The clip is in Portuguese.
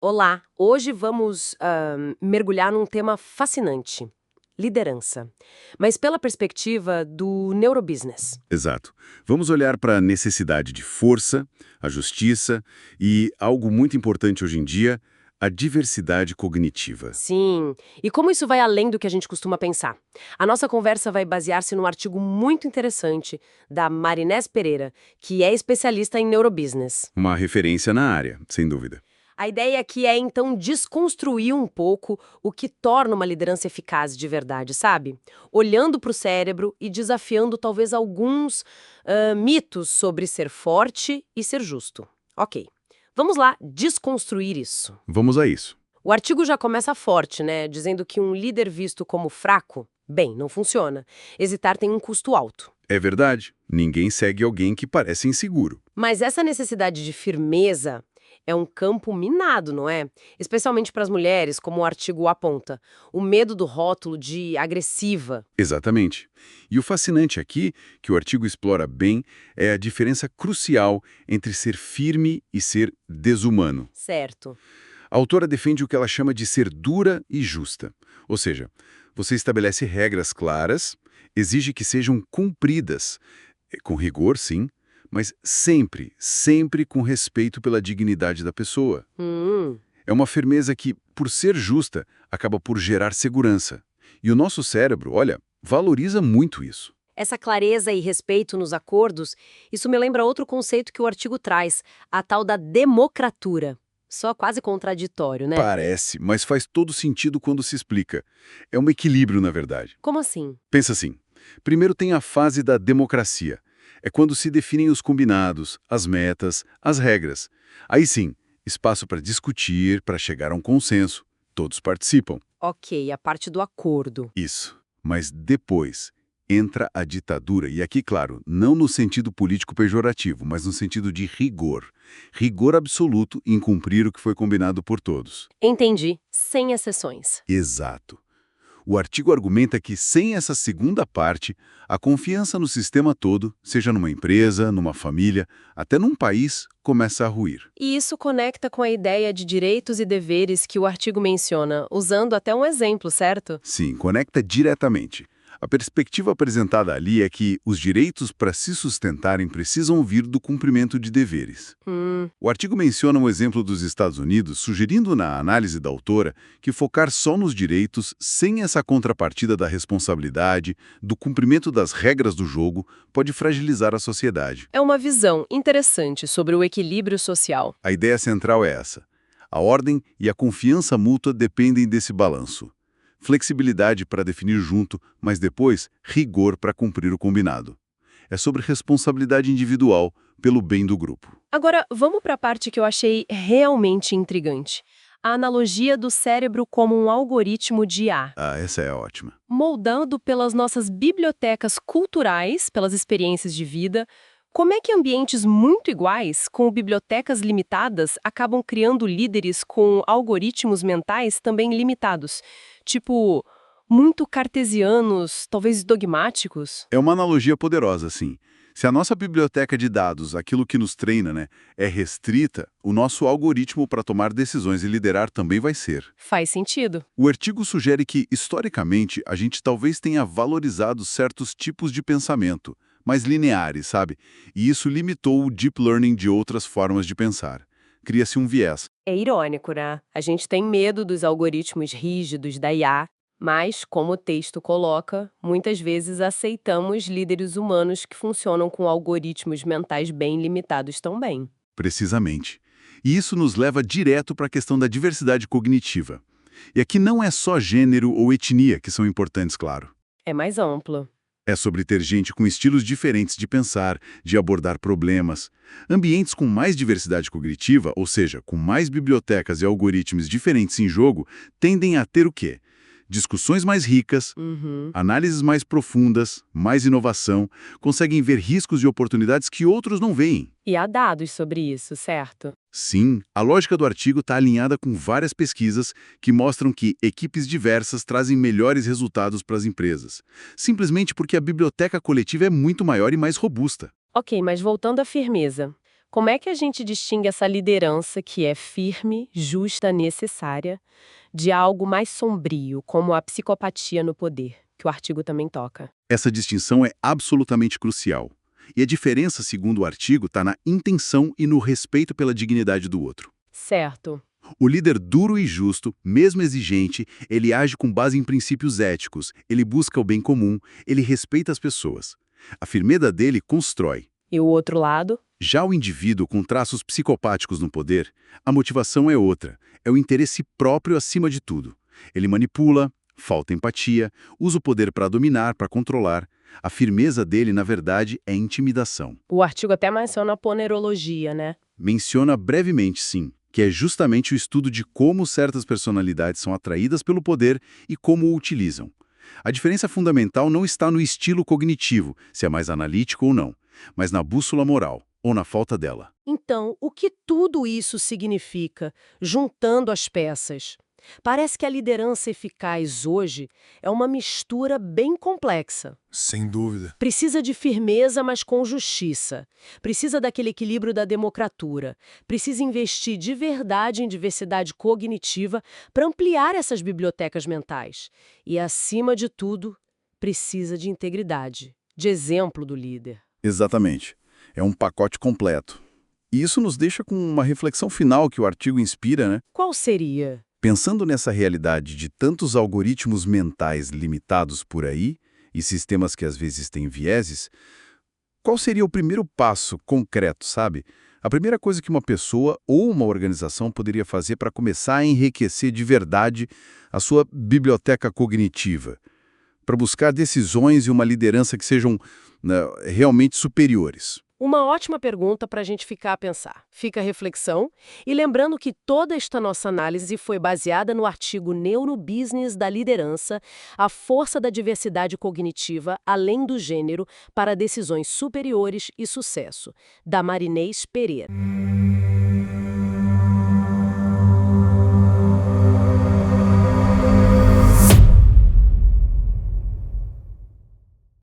Olá, hoje vamos mergulhar num tema fascinante: liderança. Mas pela perspectiva do neurobusiness. Exato. Vamos olhar para a necessidade de força, a justiça e, algo muito importante hoje em dia, a diversidade cognitiva. Sim, e como isso vai além do que a gente costuma pensar? A nossa conversa vai basear-se num artigo muito interessante da Marinés Pereira, que é especialista em neurobusiness. Uma referência na área, sem dúvida. A ideia aqui é, então, desconstruir um pouco o que torna uma liderança eficaz de verdade, sabe? Olhando para o cérebro e desafiando talvez alguns mitos sobre ser forte e ser justo. Ok, vamos lá desconstruir isso. Vamos a isso. O artigo já começa forte, né? Dizendo que um líder visto como fraco, bem, não funciona. Hesitar tem um custo alto. É verdade, ninguém segue alguém que parece inseguro. Mas essa necessidade de firmeza é um campo minado, não é? Especialmente para as mulheres, como o artigo aponta. O medo do rótulo de agressiva. Exatamente. E o fascinante aqui, que o artigo explora bem, é a diferença crucial entre ser firme e ser desumano. Certo. A autora defende o que ela chama de ser dura e justa. Ou seja, você estabelece regras claras, exige que sejam cumpridas, com rigor, sim, mas sempre, sempre com respeito pela dignidade da pessoa. Hum. É uma firmeza que, por ser justa, acaba por gerar segurança. E o nosso cérebro, olha, valoriza muito isso. Essa clareza e respeito nos acordos, isso me lembra outro conceito que o artigo traz, a tal da democratura. Só quase contraditório, né? Parece, mas faz todo sentido quando se explica. É um equilíbrio, na verdade. Como assim? Pensa assim. Primeiro tem a fase da democracia. É quando se definem os combinados, as metas, as regras. Aí sim, espaço para discutir, para chegar a um consenso. Todos participam. Ok, a parte do acordo. Isso. Mas depois entra a ditadura. E aqui, claro, não no sentido político pejorativo, mas no sentido de rigor. Rigor absoluto em cumprir o que foi combinado por todos. Entendi. Sem exceções. Exato. O artigo argumenta que, sem essa segunda parte, a confiança no sistema todo, seja numa empresa, numa família, até num país, começa a ruir. E isso conecta com a ideia de direitos e deveres que o artigo menciona, usando até um exemplo, certo? Sim, conecta diretamente. A perspectiva apresentada ali é que os direitos para se sustentarem precisam vir do cumprimento de deveres. O artigo menciona um exemplo dos Estados Unidos, sugerindo na análise da autora que focar só nos direitos, sem essa contrapartida da responsabilidade, do cumprimento das regras do jogo, pode fragilizar a sociedade. É uma visão interessante sobre o equilíbrio social. A ideia central é essa. A ordem e a confiança mútua dependem desse balanço. Flexibilidade para definir junto, mas depois rigor para cumprir o combinado. É sobre responsabilidade individual pelo bem do grupo. Agora, vamos para a parte que eu achei realmente intrigante. A analogia do cérebro como um algoritmo de IA, Ah, essa é ótima. moldando pelas nossas bibliotecas culturais, pelas experiências de vida. Como é que ambientes muito iguais, com bibliotecas limitadas, acabam criando líderes com algoritmos mentais também limitados? Tipo, muito cartesianos, talvez dogmáticos? É uma analogia poderosa, sim. Se a nossa biblioteca de dados, aquilo que nos treina, é restrita, o nosso algoritmo para tomar decisões e liderar também vai ser. Faz sentido. O artigo sugere que, historicamente, a gente talvez tenha valorizado certos tipos de pensamento, mais lineares, sabe? E isso limitou o deep learning de outras formas de pensar. Cria-se um viés. É irônico, né? A gente tem medo dos algoritmos rígidos da IA, mas, como o texto coloca, muitas vezes aceitamos líderes humanos que funcionam com algoritmos mentais bem limitados também. Precisamente. E isso nos leva direto para a questão da diversidade cognitiva. E aqui não é só gênero ou etnia que são importantes, claro. É mais amplo. É sobre ter gente com estilos diferentes de pensar, de abordar problemas. Ambientes com mais diversidade cognitiva, ou seja, com mais bibliotecas e algoritmos diferentes em jogo, tendem a ter o quê? Discussões mais ricas, Uhum. análises mais profundas, mais inovação, conseguem ver riscos e oportunidades que outros não veem. E há dados sobre isso, certo? Sim, a lógica do artigo está alinhada com várias pesquisas que mostram que equipes diversas trazem melhores resultados para as empresas, simplesmente porque a biblioteca coletiva é muito maior e mais robusta. Ok, mas voltando à firmeza. Como é que a gente distingue essa liderança que é firme, justa, necessária, de algo mais sombrio, como a psicopatia no poder, que o artigo também toca? Essa distinção é absolutamente crucial. E a diferença, segundo o artigo, está na intenção e no respeito pela dignidade do outro. Certo. O líder duro e justo, mesmo exigente, ele age com base em princípios éticos, ele busca o bem comum, ele respeita as pessoas. A firmeza dele constrói. E o outro lado? Já o indivíduo com traços psicopáticos no poder, a motivação é outra, é o interesse próprio acima de tudo. Ele manipula, falta empatia, usa o poder para dominar, para controlar. A firmeza dele, na verdade, é intimidação. O artigo até menciona a ponerologia, né? Menciona brevemente, sim, que é justamente o estudo de como certas personalidades são atraídas pelo poder e como o utilizam. A diferença fundamental não está no estilo cognitivo, se é mais analítico ou não, mas na bússola moral, ou na falta dela. Então, o que tudo isso significa, juntando as peças? Parece que a liderança eficaz hoje é uma mistura bem complexa. Sem dúvida. Precisa de firmeza, mas com justiça. Precisa daquele equilíbrio da democratura. Precisa investir de verdade em diversidade cognitiva para ampliar essas bibliotecas mentais. E, acima de tudo, precisa de integridade, de exemplo do líder. Exatamente. É um pacote completo. E isso nos deixa com uma reflexão final que o artigo inspira, né? Qual seria? Pensando nessa realidade de tantos algoritmos mentais limitados por aí, e sistemas que às vezes têm vieses, qual seria o primeiro passo concreto, sabe? A primeira coisa que uma pessoa ou uma organização poderia fazer para começar a enriquecer de verdade a sua biblioteca cognitiva, para buscar decisões e uma liderança que sejam, né, realmente superiores. Uma ótima pergunta para a gente ficar a pensar. Fica a reflexão. E lembrando que toda esta nossa análise foi baseada no artigo Neurobusiness da Liderança, a força da diversidade cognitiva, além do gênero, para decisões superiores e sucesso, da Marinês Pereira.